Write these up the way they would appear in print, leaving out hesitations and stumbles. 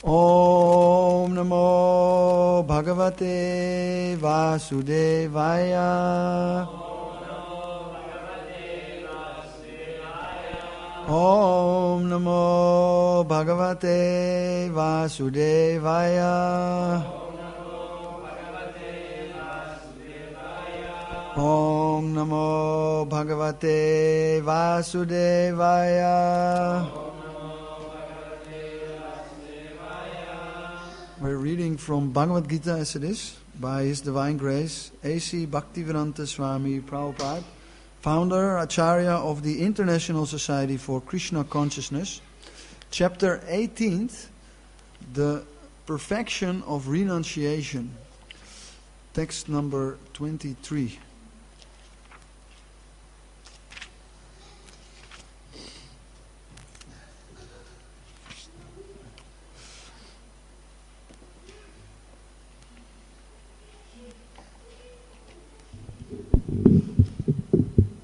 Om Namo Bhagavate Vasudevaya. Om Namo Bhagavate Vasudevaya. Om Namo Bhagavate Vasudevaya. We're reading from Bhagavad-gītā as it is, by His Divine Grace, A.C. Bhaktivedanta Swami Prabhupada, founder, Acharya of the International Society for Krishna Consciousness, chapter 18th, the perfection of renunciation, text number 23.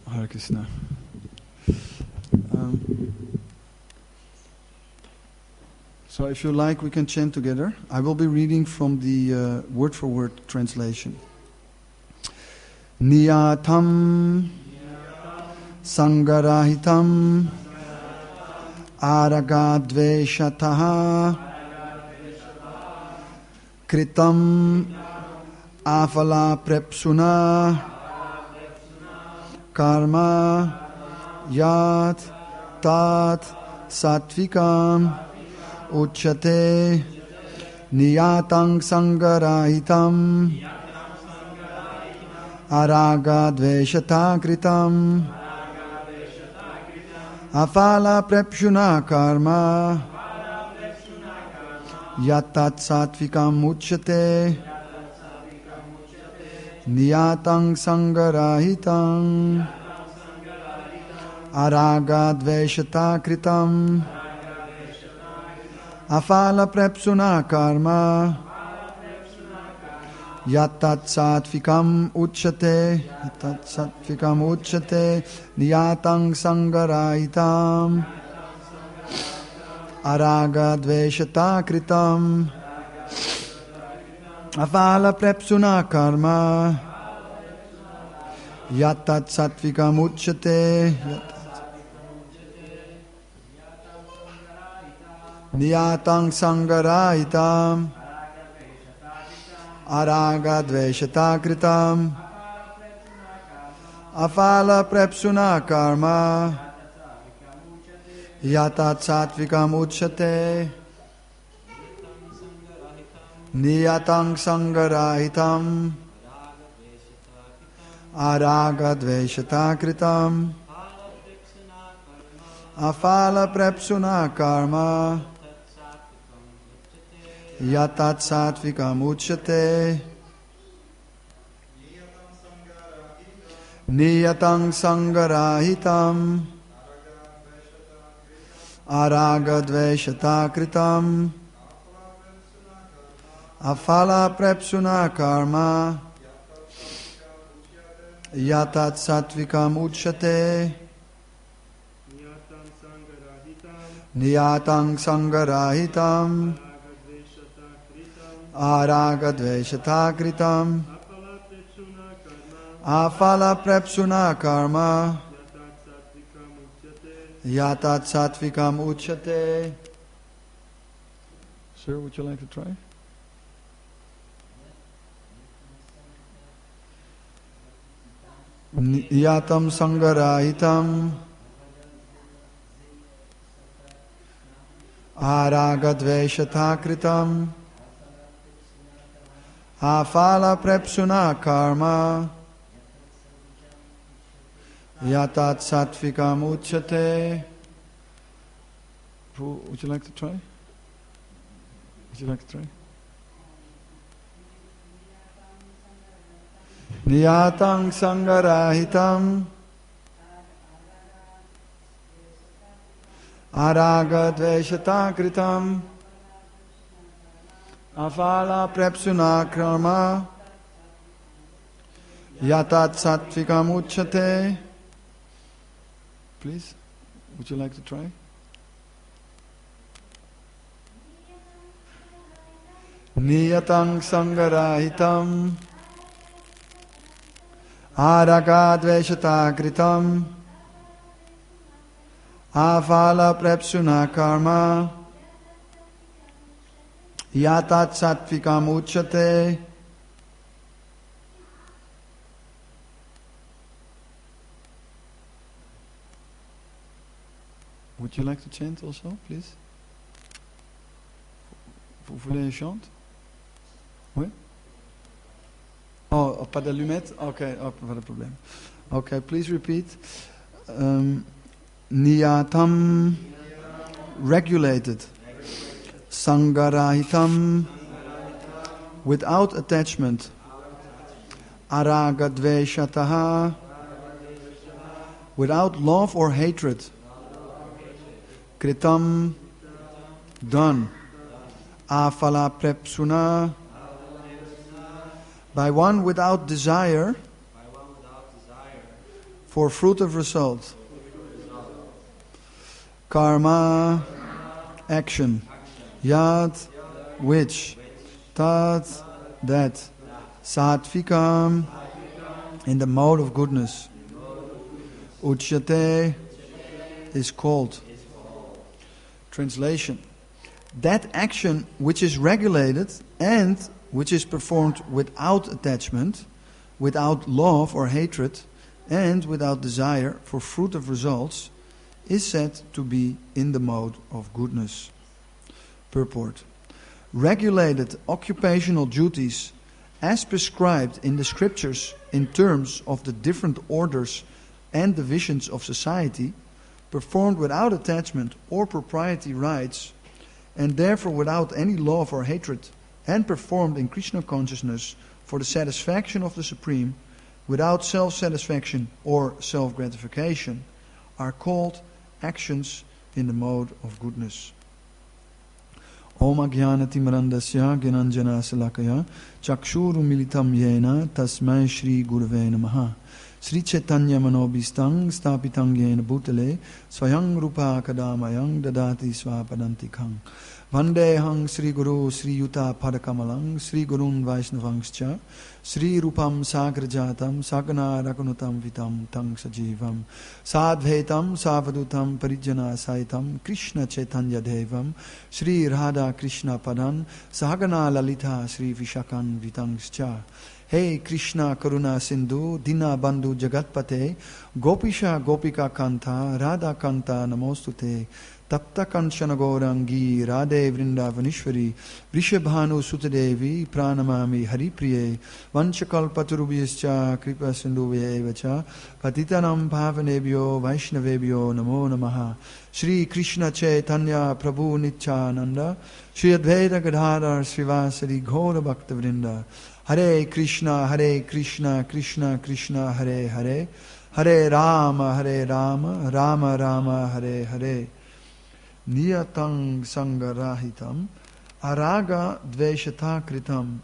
Hare Krishna. So if you like, we can chant together. I will be reading from the word-for-word translation. Niyataṁ saṅga-rahitam arāga-dveṣataḥ kṛtam aphala-prepsunā karma yat tat sattvikam ucyate niyataṁ saṅga-rahitam arāga-dveṣataḥ kṛtam aphala-prepsunā karma yat tat sattvikam ucyate niyataṁ saṅga-rahitam arāga-dveṣataḥ kṛtam aphala-prepsunā karma yatat sattvikam ucyate niyataṁ saṅga-rahitam arāga-dveṣataḥ kṛtam aphala-prepsunā karma yatat sattvikam ucyate niyataṁ saṅga-rahitam arāga-dveṣataḥ kṛtam aphala-prepsunā karma yatat sattvikam ucyate niyataṁ saṅga-rahitam arāga-dveṣataḥ kṛtam aphala-prepsunā karma yatat sattvikam ucyate niyataṁ saṅga-rahitam arāga-dveṣataḥ kṛtam aphala-prepsunā karma yatat sattvikam ucyate niyataṁ saṅga-rahitam arāga-dveṣataḥ kṛtam aphala-prepsunā karma yatat sattvikam ucyate. Sir, would you like to try? Niyataṁ saṅga-rahitam arāga-dveṣataḥ kṛtam aphala-prepsunā karma yatat sattvikam ucyate. Would you like to try? Would you like to try? Niyataṁ saṅga-rahitam arāga-dveṣataḥ kṛtam aphala-prepsunā karma yatat sattvikam ucyate. Please, would you like to try? niyataṁ saṅga-rahitam, arāga-dveṣataḥ kṛtam, aphala-prepsunā karma, yatat sattvikam ucyate. Would you like to chant also, please? Vous voulez chanter? Oui? Oh, pas d'allumette? Okay, oh, pas de problème. Okay, please repeat. Niyataṁ, regulated. Saṅga-rahitam, without attachment. Arāga-dveṣataḥ, without love or hatred. Kṛtam, done. Aphala-prepsunā, by one without desire for fruitive result. Karma, action. Yat, which. Tat, that. Sattvikam, in the mode of goodness. Ucyate, is called. Translation. That action which is regulated and which is performed without attachment, without love or hatred, and without desire for fruitive results, is said to be in the mode of goodness. Purport. Regulated occupational duties as prescribed in the scriptures in terms of the different orders and divisions of society, performed without attachment or propriety rights, and therefore without any love or hatred, and performed in Krishna consciousness for the satisfaction of the Supreme, without self-satisfaction or self-gratification, are called actions in the mode of goodness. Om ajnana-timirandasya gnananjana salakaya chakshuru militam yena tasmai Shri Gurave Namaha. Sri Chaitanya Manobhistang Stapitang Yena Bhutale Swayang Rupa Kadamayang Dadati Swapadantikang Vandehang Sri Guru Sri Yuta Padakamalang Sri Gurun Vaishnavangscha Sri Rupam Sagrajatam Sagana Rakunutam Vitam Tang Sajivam Sadvetam Savadutam Parijana Saitam Krishna Chaitanya Devam Sri Radha Krishna Padan Sahagana Lalita Sri Vishakan Vitangscha. Hey Krishna Karuna Sindhu Dina Bandhu Jagatpate Gopisha Gopika Kanta Radha Kanta Namostute Tapta Kanchana Gaurangi Radhe Vrindavanishwari Vrishabhanu Sutadevi Pranamami Haripriye Vanchakalpaturubhyascha Kripa Sindhuvevacha Patitanam Pavanebhyo Vaishnavebhyo Namo Namaha. Shri Krishna Chaitanya Prabhu Nityananda Shri Advaita Gadadhar Srivasari Ghoda Bhakta Vrinda. Hare Krishna, Krishna Krishna, Hare Hare, Hare Rama, Rama Rama, Hare Hare. Niyataṁ saṅga-rahitam, arāga-dveṣataḥ kṛtam,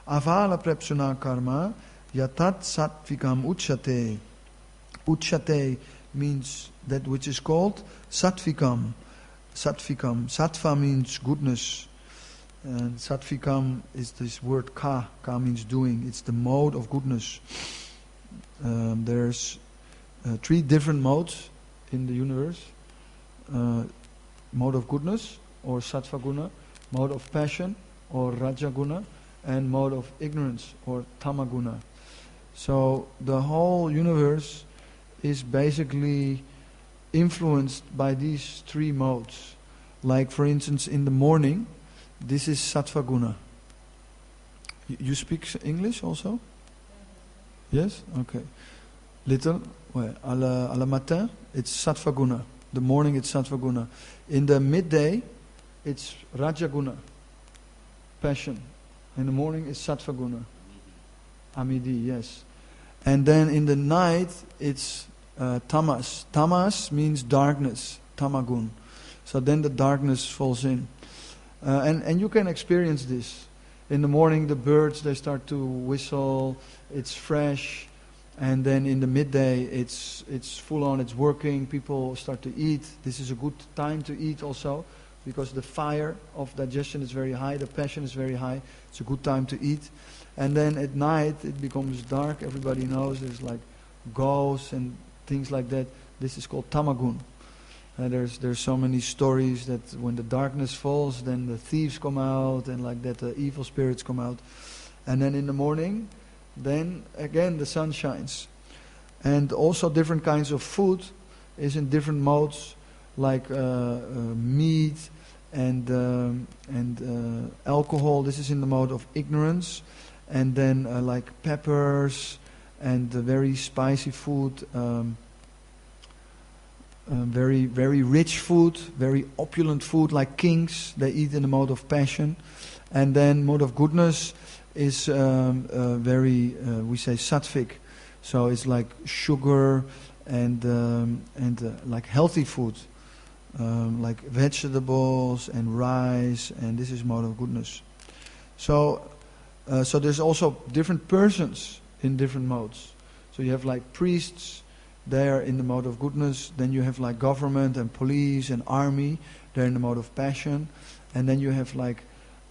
aphala-prepsunā karma, yatat sattvikam ucyate. Ucyate means that which is called sattvikam. Sattva means goodness. And sattvikam is this word ka. Ka means doing. It's the mode of goodness. There's 3 different modes in the universe. Mode of goodness, or sattva guna, mode of passion, or raja guna, and mode of ignorance, or tama guna. So the whole universe is basically influenced by these 3 modes. Like for instance in the morning, this is sattva guna. You speak English also? Yes? Okay. Little, well, à la matin, it's sattva guna. The morning it's sattva guna. In the midday, it's raja guna, passion. In the morning it's sattva guna. Amidi, yes. And then in the night it's tamas. Tamas means darkness, tamagun. So then the darkness falls in. And you can experience this. In the morning the birds, they start to whistle, it's fresh. And then in the midday it's full on, it's working, people start to eat. This is a good time to eat also. because the fire of digestion is very high, the passion is very high. It's a good time to eat. And then at night it becomes dark. Everybody knows there's like ghosts and things like that. This is called tamagun. There's so many stories that when the darkness falls, then the thieves come out, and like that the evil spirits come out. And then in the morning, then again the sun shines. And also different kinds of food is in different modes, like meat and alcohol. This is in the mode of ignorance. And then like peppers and very spicy food, very very rich food, very opulent food, like kings. They eat in the mode of passion. And then mode of goodness is very we say sattvic. So it's like sugar and like healthy food, like vegetables and rice, and this is mode of goodness. So there's also different persons in different modes. So you have like priests, they are in the mode of goodness. Then you have like government and police and army, they're in the mode of passion. And then you have like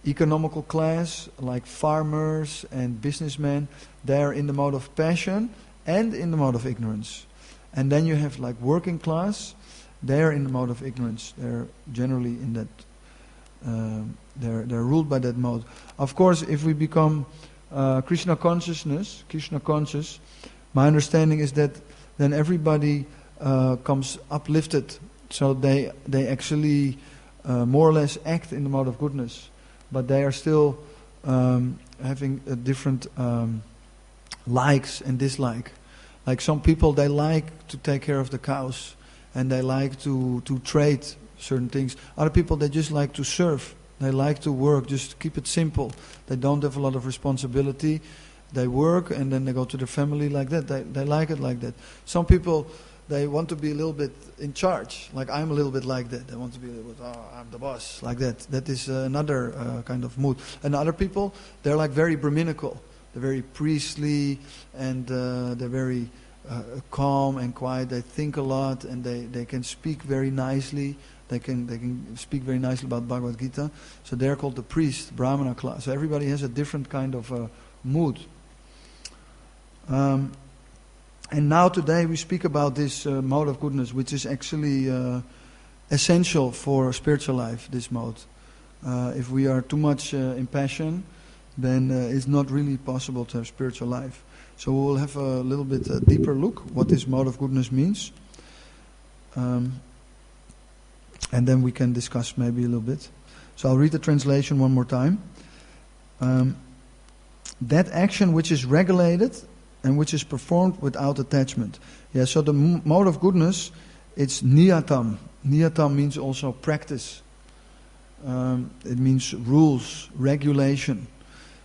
economical class, like farmers and businessmen, they're in the mode of passion and in the mode of ignorance. And then you have like working class, they're in the mode of ignorance. They're generally in that, they're ruled by that mode. Of course, if we become Krishna consciousness, Krishna conscious, my understanding is that then everybody comes uplifted. So they actually more or less act in the mode of goodness. But they are still having a different likes and dislike. Like some people, they like to take care of the cows and they like to trade certain things. Other people, they just like to serve. They like to work, just keep it simple. They don't have a lot of responsibility. They work and then they go to their family like that. They like it like that. Some people, they want to be a little bit in charge. Like I'm a little bit like that. They want to be a little bit, I'm the boss, like that. That is another kind of mood. And other people, they're like very Brahminical. They're very priestly and they're very calm and quiet. They think a lot and they can speak very nicely. They can speak very nicely about Bhagavad-gītā. So they're called the priest, Brahmana class. So everybody has a different kind of mood. And now today we speak about this mode of goodness, which is actually essential for spiritual life, this mode. If we are too much in passion, then it's not really possible to have spiritual life. So we will have a little bit deeper look what this mode of goodness means. And then we can discuss maybe a little bit. So I'll read the translation one more time. That action which is regulated and which is performed without attachment. Yeah, so the mode of goodness, it's niyataṁ. Niyataṁ means also practice. It means rules, regulation.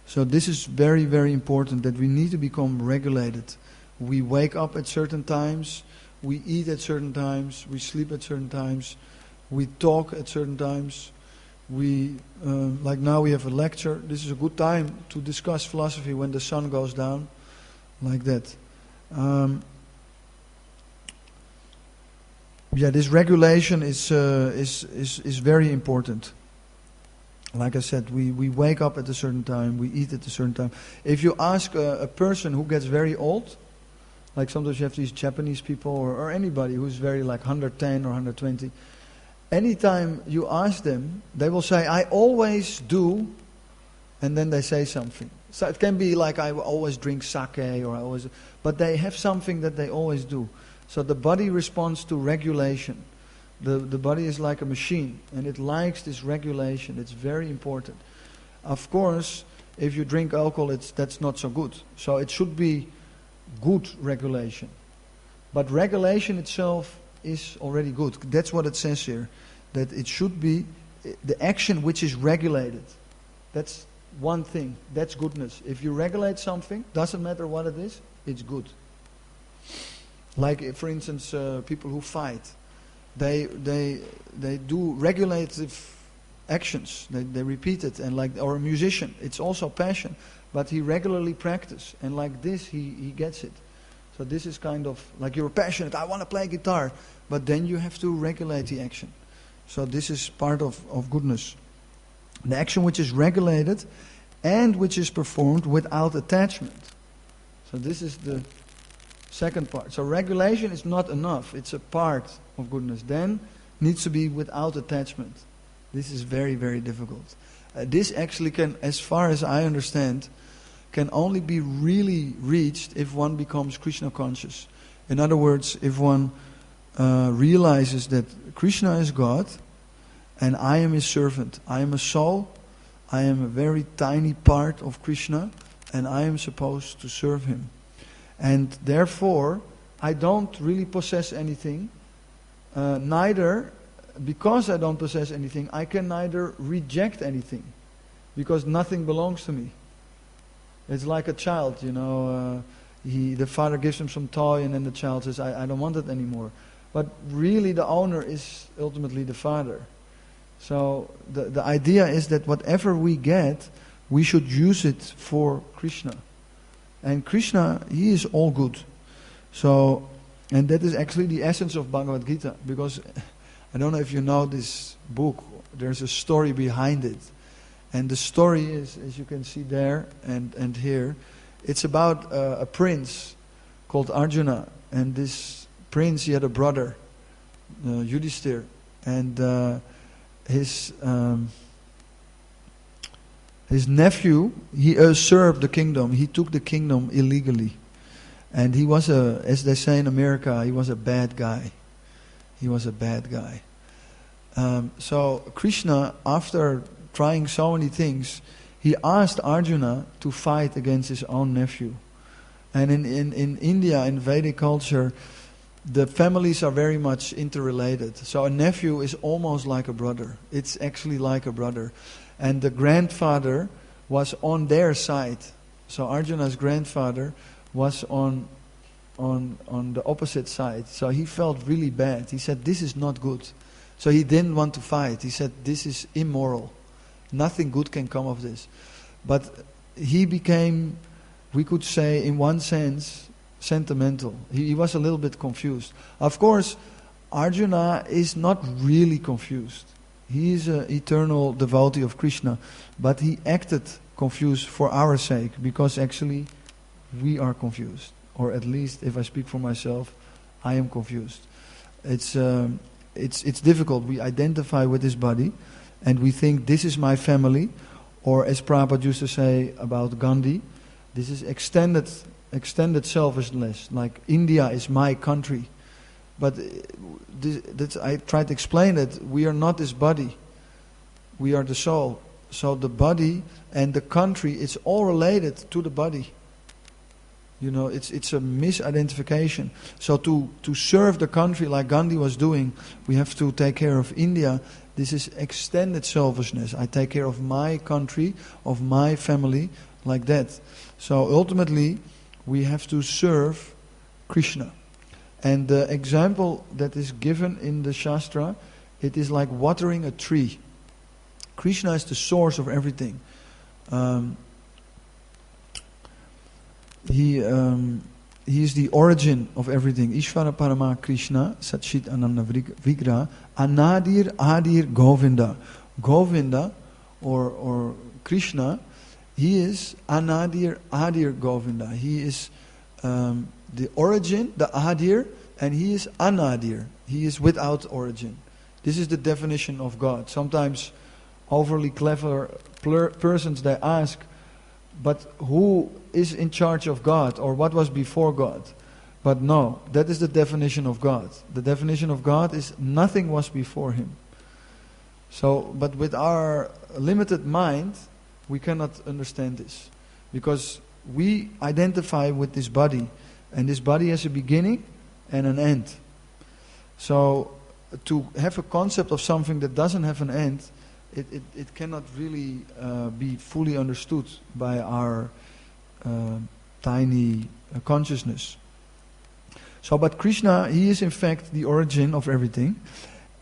So this is very, very important, that we need to become regulated. We wake up at certain times, we eat at certain times, we sleep at certain times, we talk at certain times. We like now we have a lecture. This is a good time to discuss philosophy when the sun goes down, like that. Yeah, this regulation is very important. Like I said, we wake up at a certain time, we eat at a certain time. If you ask a person who gets very old, like sometimes you have these Japanese people or anybody who's very like 110 or 120, anytime you ask them, they will say, I always do, and then they say something. So it can be like, I always drink sake, or I always, but they have something that they always do. So the body responds to regulation. The body is like a machine, and it likes this regulation. It's very important. Of course, if you drink alcohol, that's not so good. So it should be good regulation. But regulation itself is already good. That's what it says here. That it should be the action which is regulated. That's one thing. That's goodness. If you regulate something, doesn't matter what it is, it's good. Like, for instance, people who fight. They do regulative actions. They repeat it. And like, or a musician, it's also passion. But he regularly practices. And like this, he gets it. So this is kind of, like you're passionate, I want to play guitar. But then you have to regulate the action. So this is part of goodness. The action which is regulated and which is performed without attachment. So this is the second part. So regulation is not enough. It's a part of goodness. Then needs to be without attachment. This is very, very difficult. This actually can, as far as I understand, can only be really reached if one becomes Krishna conscious. In other words, if one realizes that Krishna is God and I am His servant. I am a soul. I am a very tiny part of Krishna and I am supposed to serve Him. And therefore, I don't really possess anything. Neither, because I don't possess anything, I can neither reject anything. Because nothing belongs to me. It's like a child, the father gives him some toy and then the child says, I don't want it anymore. But really the owner is ultimately the father. So the idea is that whatever we get, we should use it for Krishna. And Krishna, He is all good. So, and that is actually the essence of Bhagavad Gita. Because, I don't know if you know this book, there's a story behind it. And the story is, as you can see there and here, it's about a prince called Arjuna. And this prince, he had a brother, Yudhishthira. And his nephew, he usurped the kingdom. He took the kingdom illegally. And he was as they say in America, he was a bad guy. He was a bad guy. So Krishna, after trying so many things, he asked Arjuna to fight against his own nephew. And in India, in Vedic culture, the families are very much interrelated. So a nephew is almost like a brother. It's actually like a brother. And the grandfather was on their side. So Arjuna's grandfather was on the opposite side. So he felt really bad. He said, this is not good. So he didn't want to fight. He said, this is immoral. Nothing good can come of this. But he became, we could say in one sense, sentimental. He was a little bit confused. Of course, Arjuna is not really confused. He is an eternal devotee of Krishna. But he acted confused for our sake. Because actually, we are confused. Or at least, if I speak for myself, I am confused. It's difficult. We identify with this body. And we think, this is my family. Or as Prabhupada used to say about Gandhi, this is extended selfishness. Like, India is my country. But I try to explain it. We are not this body. We are the soul. So the body and the country, it's all related to the body. It's a misidentification. So to serve the country like Gandhi was doing, we have to take care of India. This is extended selfishness. I take care of my country, of my family, like that. So ultimately, we have to serve Krishna. And the example that is given in the Shastra, it is like watering a tree. Krishna is the source of everything. He is the origin of everything. Ishvara Parama Krishna, Satchit Ananda Vigraha, Anadir Adir Govinda. Govinda, or Krishna, He is Anadir Adir Govinda. He is the origin, the Adir, and He is Anadir. He is without origin. This is the definition of God. Sometimes overly clever persons, they ask, but who is in charge of God, or what was before God? But no, that is the definition of God. The definition of God is nothing was before Him. So, but with our limited mind, we cannot understand this. Because we identify with this body, and this body has a beginning and an end. So, to have a concept of something that doesn't have an end, it cannot really be fully understood by our tiny consciousness. So, but Krishna, He is in fact the origin of everything.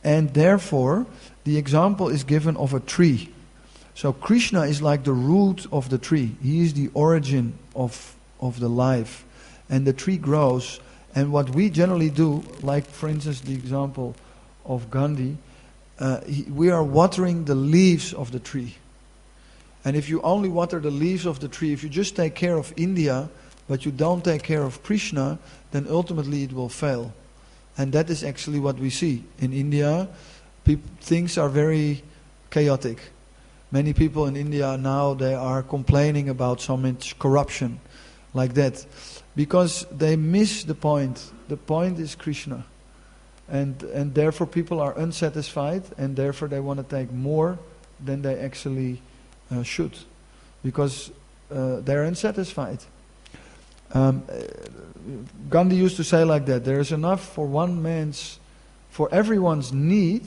And therefore, the example is given of a tree. So Krishna is like the root of the tree. He is the origin of the life. And the tree grows. And what we generally do, like for instance the example of Gandhi, we are watering the leaves of the tree. And if you only water the leaves of the tree, if you just take care of India, but you don't take care of Krishna, then ultimately it will fail. And that is actually what we see. In India, things are very chaotic. Many people in India now, they are complaining about so much corruption, like that. Because they miss the point. The point is Krishna. And therefore people are unsatisfied, and therefore they want to take more than they actually should. Because they're unsatisfied. Gandhi used to say like that, there is enough for for everyone's need,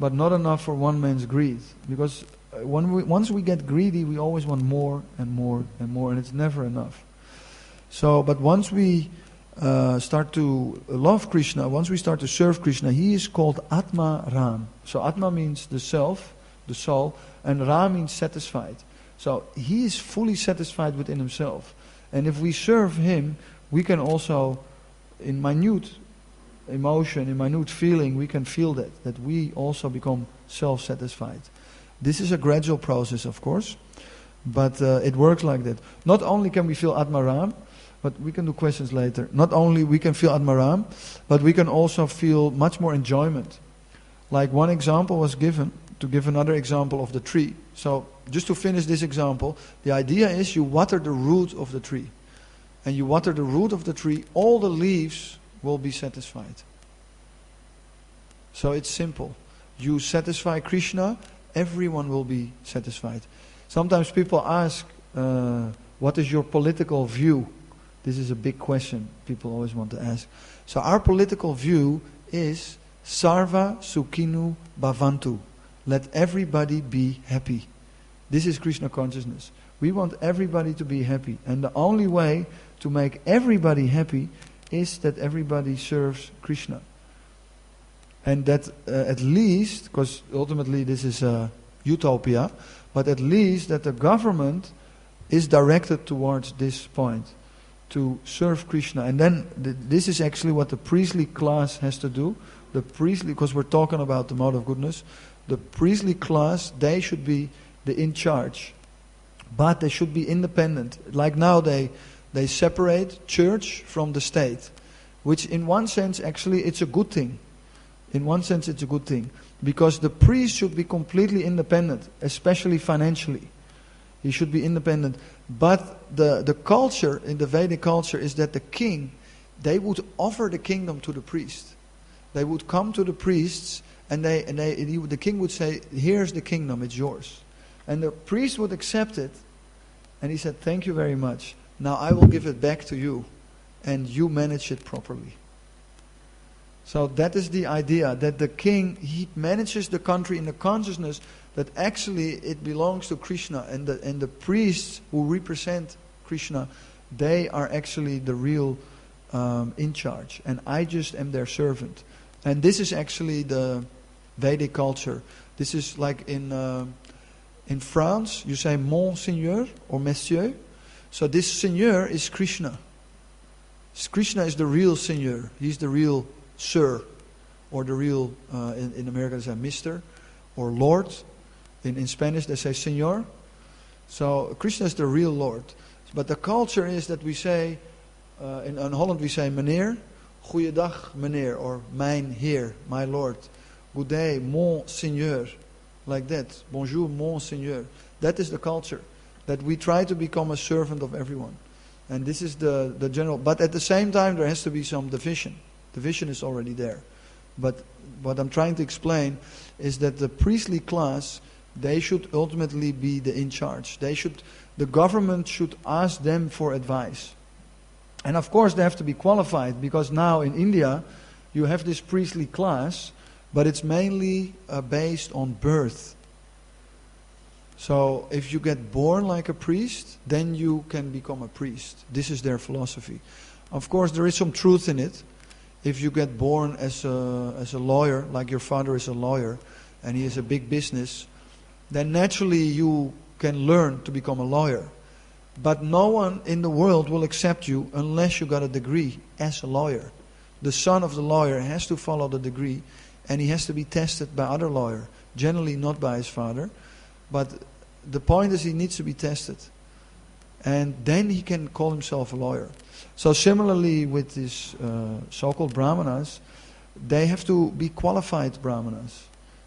but not enough for one man's greed. Because once we get greedy, we always want more and more and more, and it's never enough. So, but once we start to love Krishna, once we start to serve Krishna, he is called Atma Ram. So Atma means the self, the soul, and Ram means satisfied. So he is fully satisfied within himself. And if we serve him, we can also, in minute emotion, in minute feeling, we can feel that we also become self-satisfied. This is a gradual process, of course, but it works like that. Not only can we feel Atmaram, but we can do questions later. Not only we can feel Atmaram, but we can also feel much more enjoyment. Like one example was given, to give another example of the tree. So, just to finish this example, the idea is you water the root of the tree. And you water the root of the tree, all the leaves will be satisfied. So it's simple. You satisfy Krishna, everyone will be satisfied. Sometimes people ask, what is your political view? This is a big question people always want to ask. So our political view is Sarva Sukhinu Bhavantu. Let everybody be happy. This is Krishna consciousness. We want everybody to be happy. And the only way to make everybody happy is that everybody serves Krishna. And that at least, because ultimately this is a utopia, but at least that the government is directed towards this point, to serve Krishna. And then this is actually what the priestly class has to do. The priestly, because we're talking about the mode of goodness, the priestly class, they should be the in charge. But they should be independent. Like now they separate church from the state. Which in one sense actually it's a good thing. In one sense it's a good thing. Because the priest should be completely independent, especially financially. He should be independent. But the culture, in the Vedic culture, is that the king, they would offer the kingdom to the priest. They would come to the priests and the king would say, here's the kingdom, it's yours. And the priest would accept it. And he said, thank you very much. Now I will give it back to you. And you manage it properly. So that is the idea, that the king, he manages the country in the consciousness that actually it belongs to Krishna. And the priests who represent Krishna, they are actually the real in charge. And I just am their servant. And this is actually the Vedic culture. This is like in France, you say Monseigneur or Monsieur. So this Seigneur is Krishna. Krishna is the real Seigneur. He's the real Sir. Or the real, in America they say Mr. Or Lord. In Spanish they say Señor. So Krishna is the real Lord. But the culture is that we say, in Holland we say meneer. Goeiedag meneer. Or mijn heer, my Lord. Good day, mon Seigneur. Like that. Bonjour, mon Seigneur. That is the culture. That we try to become a servant of everyone. And this is the general. But at the same time there has to be some division. Division is already there. But what I'm trying to explain is that the priestly class, they should ultimately be the in charge. The government should ask them for advice. And of course they have to be qualified, because now in India you have this priestly class, but it's mainly based on birth. So if you get born like a priest, then you can become a priest. This is their philosophy. Of course there is some truth in it. If you get born as a lawyer, like your father is a lawyer, and he has a big business, then naturally you can learn to become a lawyer. But no one in the world will accept you unless you got a degree as a lawyer. The son of the lawyer has to follow the degree, and he has to be tested by other lawyer, generally not by his father, but the point is he needs to be tested, and then he can call himself a lawyer. So similarly with these so-called brahmanas, they have to be qualified brahmanas.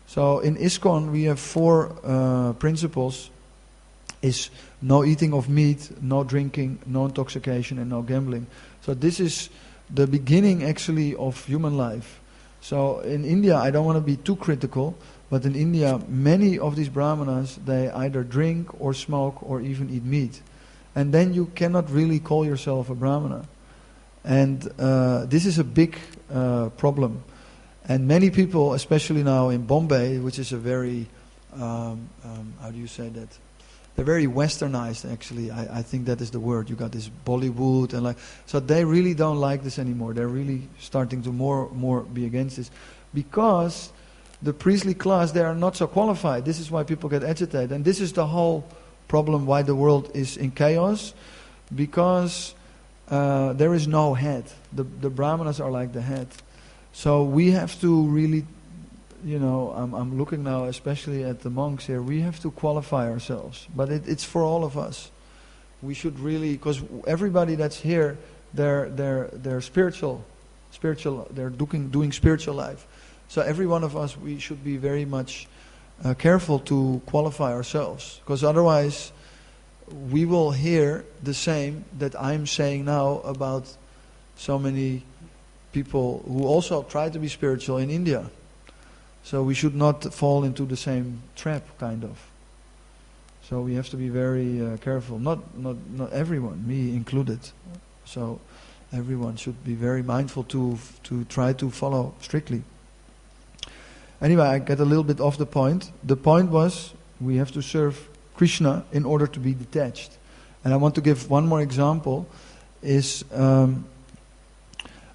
So in ISKCON we have 4 principles: is no eating of meat, no drinking, no intoxication, and no gambling. So this is the beginning actually of human life. So in India, I don't want to be too critical, but in India many of these brahmanas, they either drink or smoke or even eat meat. And then you cannot really call yourself a brahmana. And this is a big problem. And many people, especially now in Bombay, which is a very, how do you say that? They're very westernized, actually. I think that is the word. You got this Bollywood and so they really don't like this anymore. They're really starting to more be against this, because the priestly class, they are not so qualified. This is why people get agitated, and this is the whole problem why the world is in chaos, because there is no head. The brahmanas are like the head. So we have to really, I'm looking now especially at the monks here, we have to qualify ourselves. But it's for all of us. We should really, because everybody that's here, they're spiritual, they're doing spiritual life. So every one of us, we should be very much careful to qualify ourselves, because otherwise we will hear the same that I'm saying now about so many people who also try to be spiritual in India. So we should not fall into the same trap, kind of. So we have to be very careful. Not everyone, me included. So everyone should be very mindful to try to follow strictly. Anyway, I get a little bit off the point. The point was we have to serve Krishna in order to be detached. And I want to give one more example. Is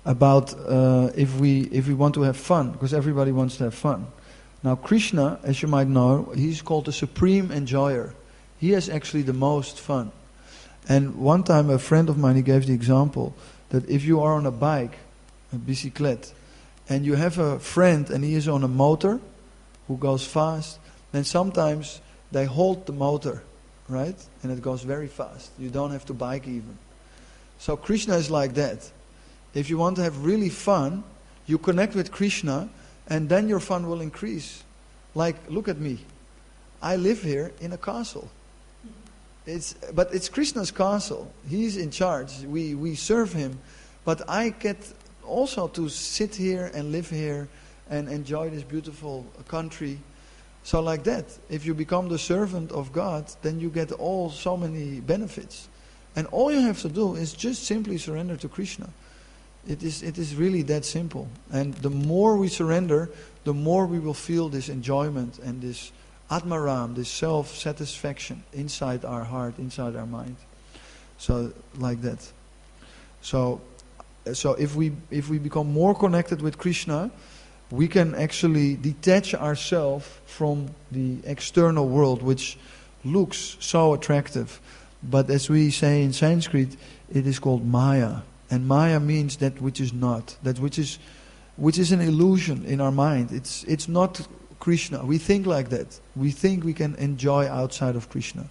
about if we want to have fun, because everybody wants to have fun. Now Krishna, as you might know, he's called the supreme enjoyer. He has actually the most fun. And one time a friend of mine, he gave the example that if you are on a bike, a bicyclette, and you have a friend and he is on a motor who goes fast, then sometimes they hold the motor, right? And it goes very fast. You don't have to bike even. So Krishna is like that. If you want to have really fun, you connect with Krishna, and then your fun will increase. Like, look at me. I live here in a castle. But it's Krishna's castle. He's in charge. We serve him. But I get also to sit here and live here and enjoy this beautiful country. So like that, if you become the servant of God, then you get so many benefits. And all you have to do is just simply surrender to Krishna. It is really that simple. And the more we surrender, the more we will feel this enjoyment and this atmaram, this self-satisfaction inside our heart, inside our mind. So like that. So if we become more connected with Krishna, we can actually detach ourselves from the external world, which looks so attractive. But as we say in Sanskrit, it is called Maya. And Maya means that which is not, that which is an illusion in our mind. It's not Krishna. We think like that. We think we can enjoy outside of Krishna.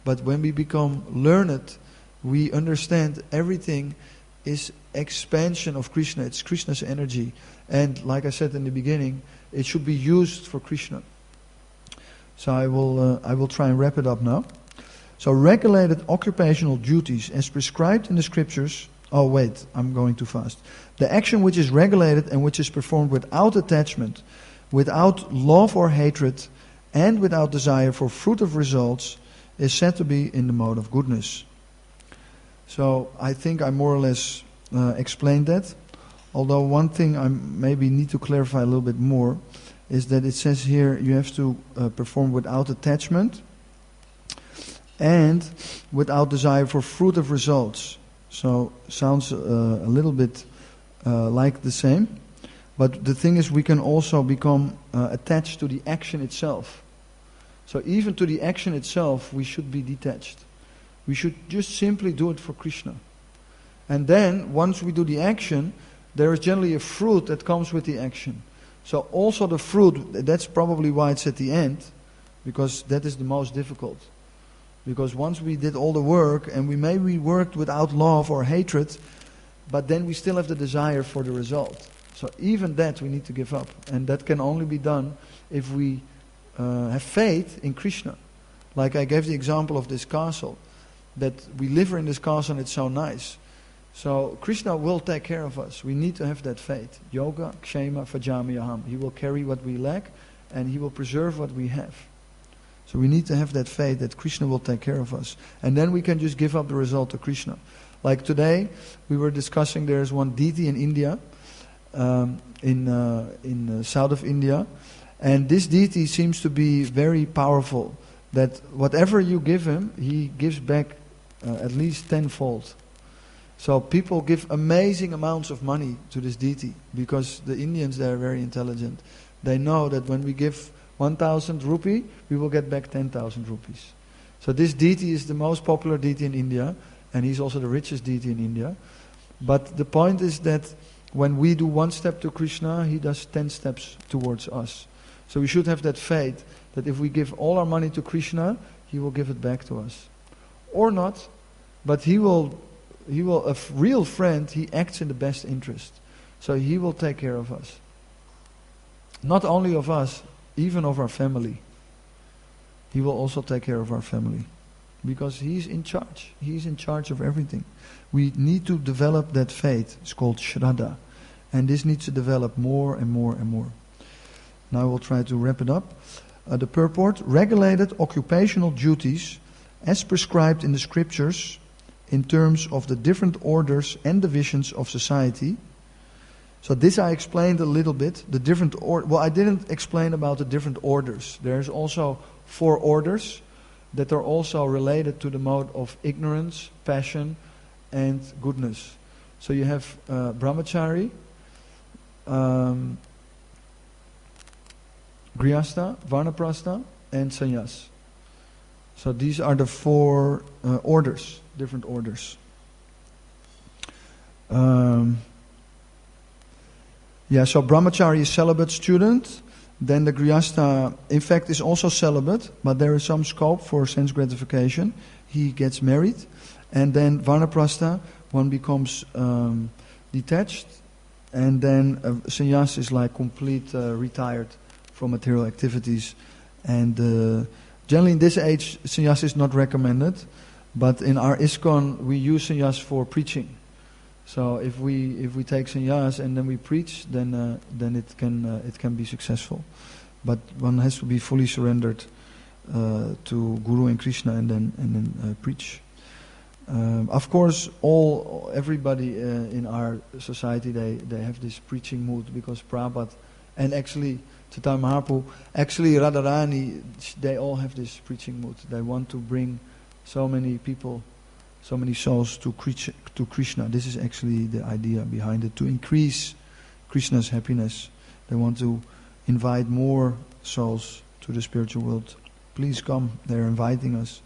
But when we become learned, we understand everything is expansion of Krishna. It's Krishna's energy. And like I said in the beginning, it should be used for Krishna. So I will try and wrap it up now. So regulated occupational duties as prescribed in the scriptures. Oh wait, I'm going too fast. The action which is regulated and which is performed without attachment, without love or hatred, and without desire for fruitive results is said to be in the mode of goodness. So I think I more or less explained that. Although one thing I maybe need to clarify a little bit more is that it says here you have to perform without attachment and without desire for fruitive results. So sounds a little bit like the same. But the thing is, we can also become attached to the action itself. So even to the action itself, we should be detached. We should just simply do it for Krishna. And then, once we do the action, there is generally a fruit that comes with the action. So also the fruit, that's probably why it's at the end, because that is the most difficult. Because once we did all the work, and we maybe worked without love or hatred, but then we still have the desire for the result. So even that we need to give up. And that can only be done if we have faith in Krishna. Like I gave the example of this castle, that we live in this castle and it's so nice. So Krishna will take care of us. We need to have that faith. Yoga, kshema, vajamiyaham. He will carry what we lack and He will preserve what we have. So we need to have that faith that Krishna will take care of us. And then we can just give up the result to Krishna. Like today, we were discussing, there's one deity in India, in south of India. And this deity seems to be very powerful. That whatever you give him, he gives back at least tenfold. So people give amazing amounts of money to this deity, because the Indians, they are very intelligent. They know that when we give 1,000 rupee, we will get back 10,000 rupees. So this deity is the most popular deity in India, and he's also the richest deity in India. But the point is that when we do one step to Krishna, he does 10 steps towards us. So we should have that faith that if we give all our money to Krishna, he will give it back to us. Or not, but he will, a real friend, he acts in the best interest. So he will take care of us. Not only of us, even of our family. He will also take care of our family. Because he's in charge. He's in charge of everything. We need to develop that faith. It's called Shraddha. And this needs to develop more and more and more. Now we'll try to wrap it up. The purport: regulated occupational duties as prescribed in the scriptures in terms of the different orders and divisions of society. So this I explained a little bit. The different well, I didn't explain about the different orders. There's also 4 orders that are also related to the mode of ignorance, passion, and goodness. So you have brahmachari, grihastha, vanaprastha, and sannyas. So these are the 4 orders, different orders. So brahmachari is celibate student. Then the grihastha, in fact, is also celibate, but there is some scope for sense gratification. He gets married. And then vanaprastha, one becomes detached. And then sannyas is like complete retired from material activities. And generally in this age, sannyas is not recommended. But in our ISKCON, we use sannyas for preaching. So if we take sannyas and then we preach, then it can be successful. But one has to be fully surrendered to Guru and Krishna and then preach. Of course, everybody in our society they have this preaching mood, because Prabhupada and actually Chaitanya Mahaprabhu, actually Radharani, they all have this preaching mood. They want to bring so many people, so many souls to Krishna. This is actually the idea behind it, to increase Krishna's happiness. They want to invite more souls to the spiritual world. Please come, they're inviting us.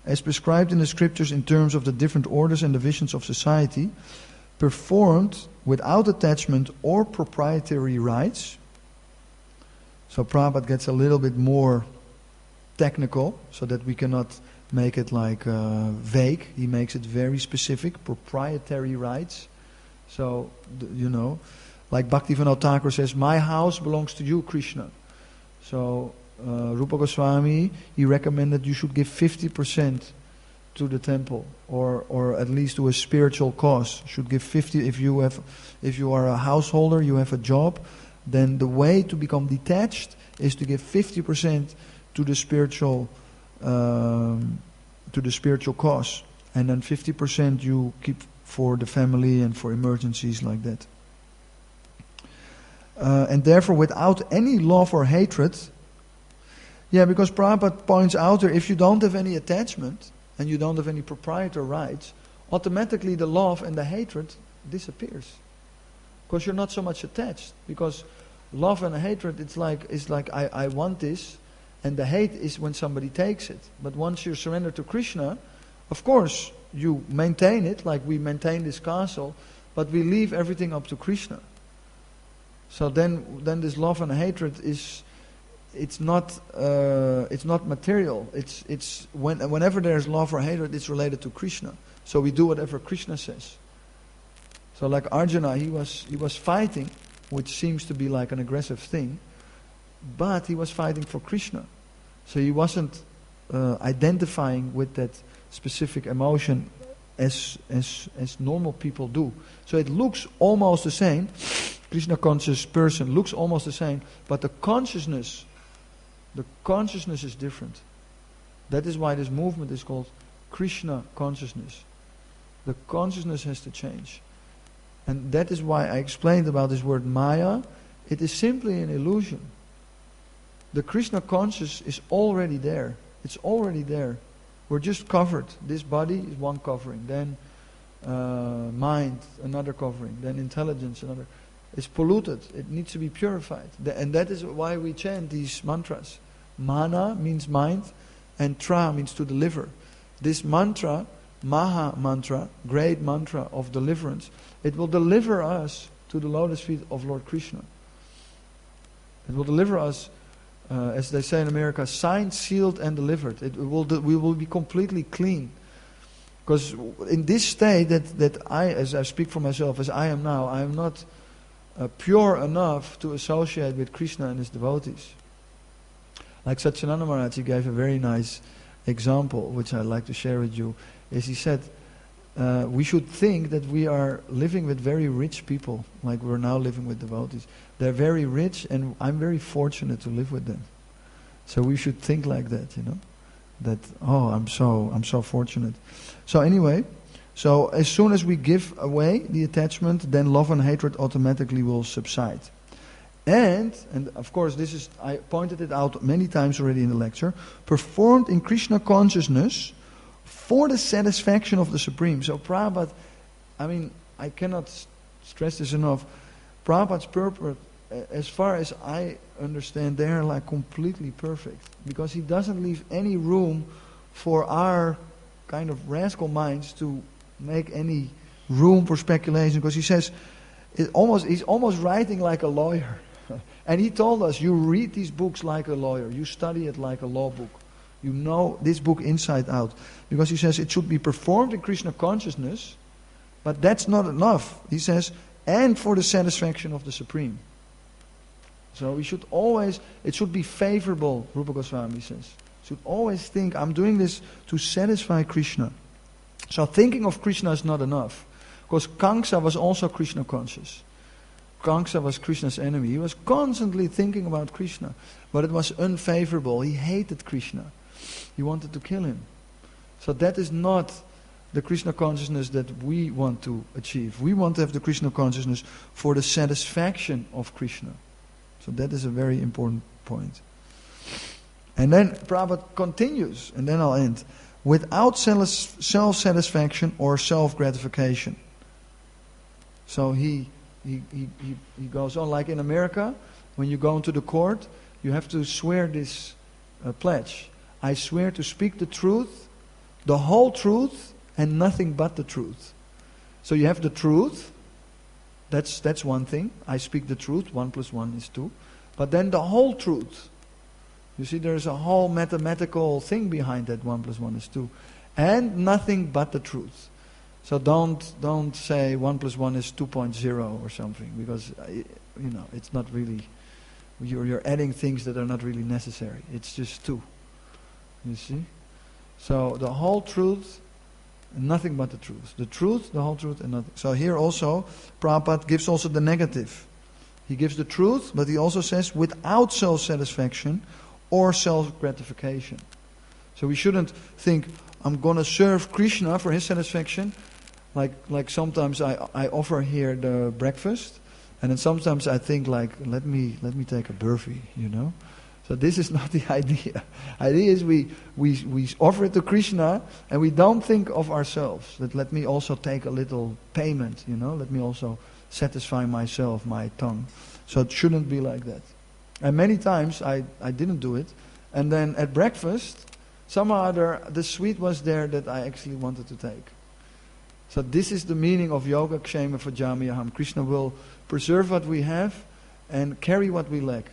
As prescribed in the scriptures in terms of the different orders and divisions of society, performed without attachment or proprietary rights. So Prabhupada gets a little bit more technical, so that we cannot make it like vague. He makes it very specific, proprietary rights. So, like Bhaktivinoda Thakur says, my house belongs to you, Krishna. So, Rupa Goswami, he recommended you should give 50% to the temple, or at least to a spiritual cause. Should give 50. If you are a householder, you have a job, then the way to become detached is to give 50% to the spiritual cause, and then 50% you keep for the family and for emergencies like that. And therefore, without any love or hatred, because Prabhupada points out there, if you don't have any attachment and you don't have any proprietary rights, automatically the love and the hatred disappears, because you're not so much attached. Because love and hatred, it's like I want this. And the hate is when somebody takes it. But once you surrender to Krishna, of course, you maintain it, like we maintain this castle, but we leave everything up to Krishna. So then this love and hatred it's not material. It's whenever there's love or hatred, it's related to Krishna. So we do whatever Krishna says. So like Arjuna, he was fighting, which seems to be like an aggressive thing, but he was fighting for Krishna. So he wasn't identifying with that specific emotion as normal people do. So it looks almost the same. Krishna conscious person looks almost the same, but the consciousness is different. That is why this movement is called Krishna consciousness. The consciousness has to change. And that is why I explained about this word Maya. It is simply an illusion. The Krishna conscious is already there. It's already there. We're just covered. This body is one covering. Then mind, another covering. Then intelligence, another. It's polluted. It needs to be purified. And that is why we chant these mantras. Mana means mind, and Tra means to deliver. This mantra, Maha mantra, great mantra of deliverance, it will deliver us to the lotus feet of Lord Krishna. It will deliver us, as they say in America, signed, sealed and delivered. We will be completely clean. Because in this state that I, as I speak for myself, as I am now, I am not pure enough to associate with Krishna and his devotees. Like Satyananda Maharaj, he gave a very nice example, which I'd like to share with you, is he said, we should think that we are living with very rich people, like we're now living with devotees. They're very rich, and I'm very fortunate to live with them. So we should think like that, that I'm so fortunate. So anyway, so as soon as we give away the attachment, then love and hatred automatically will subside. And of course, this is, I pointed it out many times already in the lecture, performed in Krishna consciousness for the satisfaction of the Supreme. So Prabhupada, I cannot stress this enough, Prabhupada's purpose, as far as I understand, they are like completely perfect. Because he doesn't leave any room for our kind of rascal minds to make any room for speculation. Because he says, he's almost writing like a lawyer. And he told us, you read these books like a lawyer. You study it like a law book. You know this book inside out. Because he says it should be performed in Krishna consciousness, but that's not enough. He says, and for the satisfaction of the Supreme. So we should always, it should be favorable, Rupa Goswami says. Should always think, I'm doing this to satisfy Krishna. So thinking of Krishna is not enough. Because Kamsa was also Krishna conscious. Kamsa was Krishna's enemy. He was constantly thinking about Krishna. But it was unfavorable. He hated Krishna. He wanted to kill him. So that is not the Krishna consciousness that we want to achieve. We want to have the Krishna consciousness for the satisfaction of Krishna. So that is a very important point. And then Prabhupada continues, and then I'll end. Without self-satisfaction or self-gratification. So he goes on, like in America, when you go into the court, you have to swear this pledge. I swear to speak the truth, the whole truth, and nothing but the truth. So you have the truth, that's one thing. I speak the truth, 1 + 1 is 2. But then the whole truth. You see, there's a whole mathematical thing behind that 1 + 1 is 2. And nothing but the truth. So don't say 1 + 1 is 2.0 or something, because it's not really, you're adding things that are not really necessary. It's just 2. You see? So the whole truth and nothing but the truth. The truth, the whole truth, and nothing. So here also, Prabhupada gives also the negative. He gives the truth, but he also says without self-satisfaction or self-gratification. So we shouldn't think, I'm going to serve Krishna for his satisfaction. Like sometimes I offer here the breakfast, and then sometimes I think like, let me take a burfie, So this is not the idea. Idea is we offer it to Krishna, and we don't think of ourselves. That let me also take a little payment, Let me also satisfy myself, my tongue. So it shouldn't be like that. And many times I didn't do it, and then at breakfast, somehow or other, the sweet was there that I actually wanted to take. So this is the meaning of yoga kshema vajamyaham. Krishna will preserve what we have, and carry what we lack.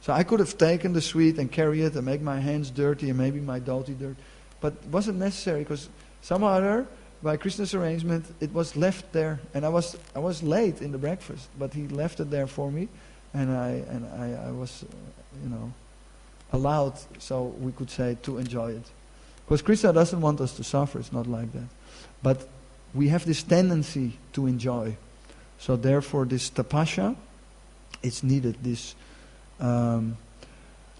So I could have taken the sweet and carry it and make my hands dirty and maybe my dhoti dirty, but it wasn't necessary because somehow or other, by Krishna's arrangement, it was left there, and I was late in the breakfast, but he left it there for me, and I was, allowed, so we could say, to enjoy it. Because Krishna doesn't want us to suffer, it's not like that. But we have this tendency to enjoy. So therefore this tapasya, it's needed. This,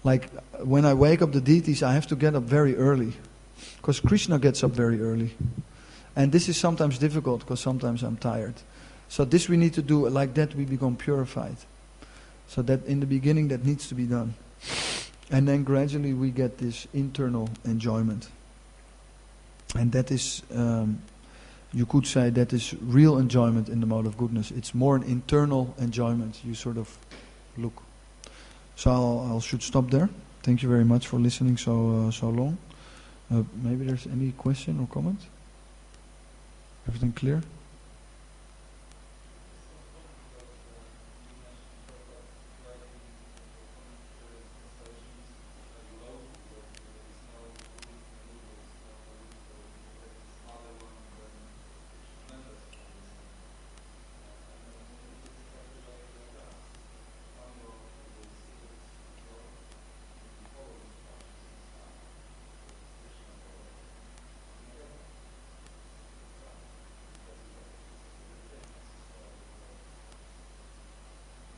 like when I wake up the deities, I have to get up very early. Because Krishna gets up very early. And this is sometimes difficult because sometimes I'm tired. So this we need to do, like that we become purified. So that in the beginning that needs to be done. And then gradually we get this internal enjoyment. And that is, you could say that is real enjoyment in the mode of goodness. It's more an internal enjoyment. You sort of look. So I should stop there. Thank you very much for listening so long. Maybe there's any question or comment? Everything clear?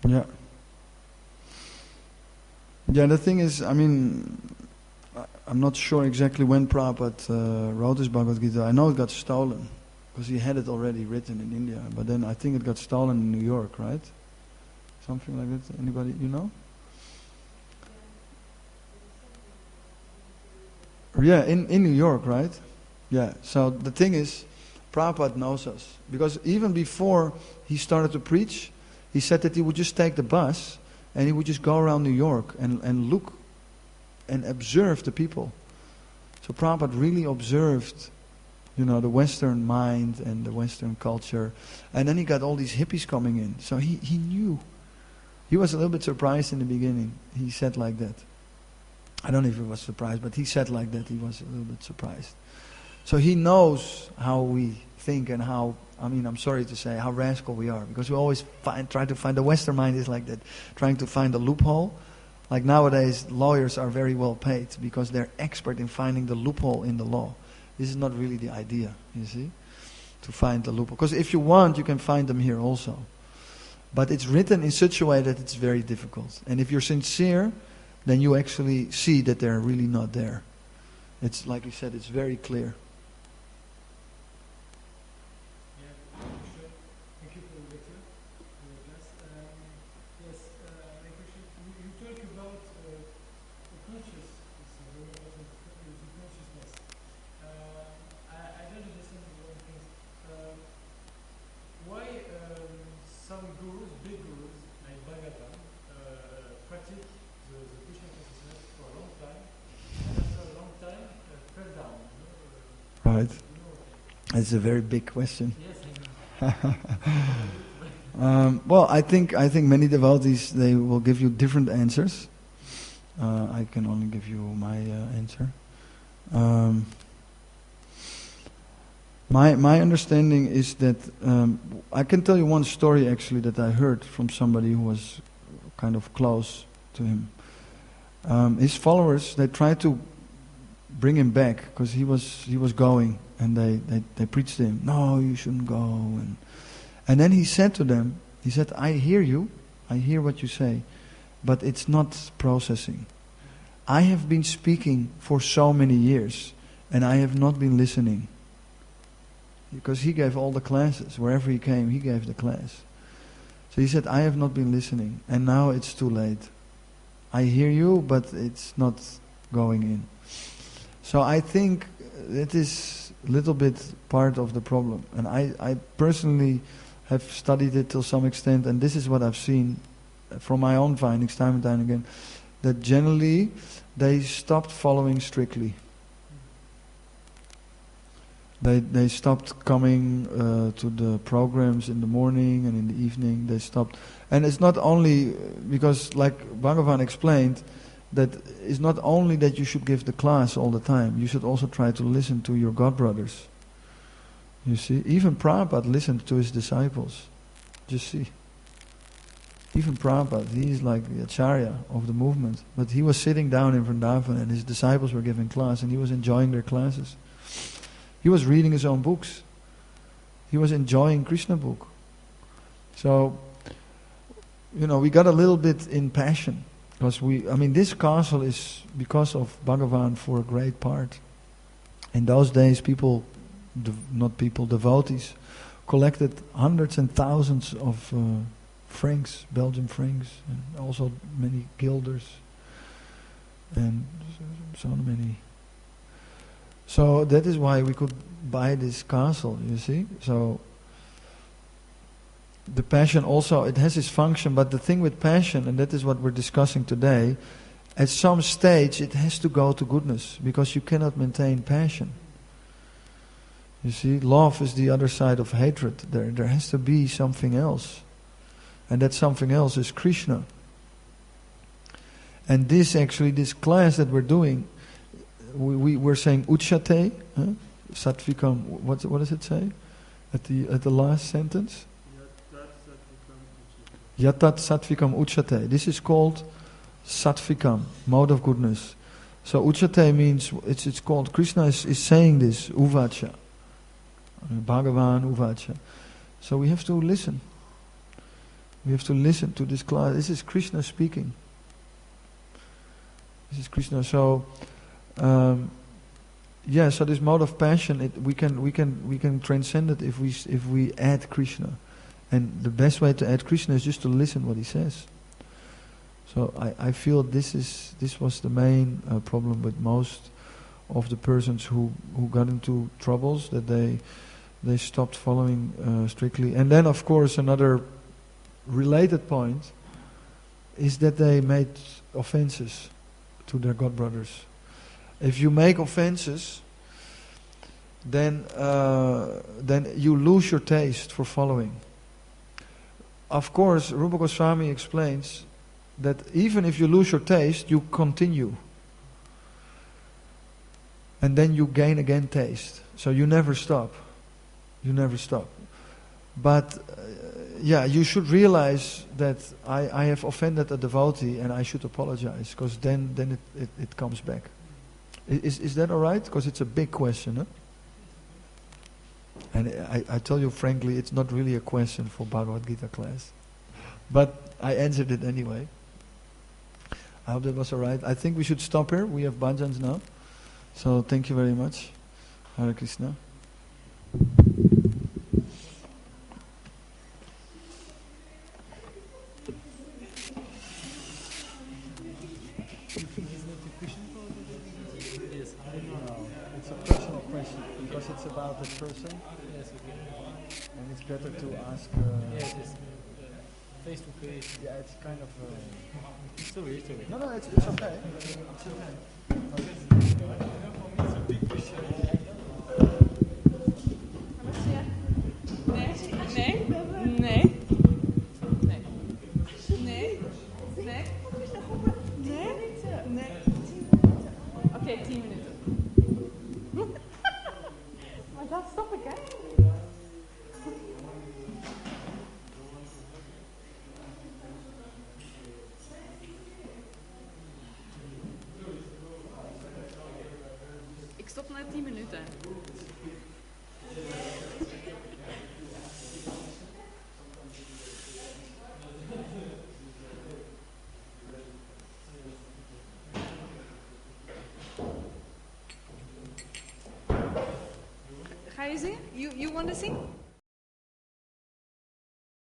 Yeah. Yeah, the thing is, I'm not sure exactly when Prabhupada wrote his Bhagavad-gītā. I know it got stolen, because he had it already written in India, but then I think it got stolen in New York, right? Something like that. Anybody, you know? Yeah, in New York, right? Yeah, so the thing is, Prabhupada knows us. Because even before he started to preach, he said that he would just take the bus and he would just go around New York and look and observe the people. So Prabhupada really observed, the Western mind and the Western culture. And then he got all these hippies coming in. So he knew. He was a little bit surprised in the beginning. He said like that. I don't know if he was surprised, but he said like that. He was a little bit surprised. So he knows how we think and how, I'm sorry to say, how rascal we are. Because we always try to find, the Western mind is like that, trying to find a loophole. Like nowadays, lawyers are very well paid because they're expert in finding the loophole in the law. This is not really the idea, you see, to find the loophole. Because if you want, you can find them here also. But it's written in such a way that it's very difficult. And if you're sincere, then you actually see that they're really not there. It's like you said, it's very clear. Right. It's a very big question. Well, I think many devotees, they will give you different answers. I can only give you my answer. My understanding is that I can tell you one story actually that I heard from somebody who was kind of close to him. His followers, they tried to bring him back because he was going, and they preached to him, no, you shouldn't go, and then he said to them, he said, I hear you, I hear what you say, but it's not processing. I have been speaking for so many years and I have not been listening, because he gave all the classes. Wherever he came, he gave the class. So he said, I have not been listening, and now it's too late. I hear you, but it's not going in. So I think it is a little bit part of the problem. And I personally have studied it to some extent, and this is what I've seen from my own findings time and time again, that generally they stopped following strictly. They stopped coming to the programs in the morning and in the evening. They stopped. And it's not only because, like Bhagavan explained, that it's not only that you should give the class all the time. You should also try to listen to your godbrothers. You see? Even Prabhupada listened to his disciples. Just see. Even Prabhupada, he is like the acharya of the movement. But he was sitting down in Vrindavan and his disciples were giving class and he was enjoying their classes. He was reading his own books. He was enjoying Krishna book. So, we got a little bit in passion. Because this castle is because of Bhagavan for a great part. In those days, devotees, collected hundreds and thousands of francs, Belgian francs, and also many guilders, and so many. So that is why we could buy this castle, you see. So the passion also, it has its function, but the thing with passion, and that is what we're discussing today, at some stage it has to go to goodness, because you cannot maintain passion. You see, love is the other side of hatred. There has to be something else. And that something else is Krishna. And this class that we're doing, we're saying ucyate, sattvikam. What does it say at the last sentence? Yatat sattvikam ucyate. This is called sattvikam, mode of goodness. So ucyate means it's called, Krishna is saying this, uvacha. Bhagavan uvacha. So we have to listen. We have to listen to this class. This is Krishna speaking. This is Krishna. So, so this mode of passion, we can transcend it if we add Krishna, and the best way to add Krishna is just to listen what he says. So I feel this was the main problem with most of the persons who got into troubles, that they stopped following strictly. And then, of course, another related point is that they made offenses to their godbrothers. If you make offenses, then you lose your taste for following. Of course, Rupa Goswami explains that even if you lose your taste, you continue. And then you gain again taste. So you never stop. You never stop. But you should realize that I have offended a devotee and I should apologize, because then it comes back. Is that alright? Because it's a big question, huh? And I tell you frankly, it's not really a question for Bhagavad Gita class. But I answered it anyway. I hope that was alright. I think we should stop here. We have bhajans now. So thank you very much. Hare Krishna. It's about the person, yes, okay. And it's better to ask. Yes, it's face to face. Yeah, it's kind of. Sorry. No, it's okay. It's okay. Nee. Oké, 10 minuten. Maar dat stop ik, hè? Ik stop na 10 minuten. Ga je zingen? You want to sing?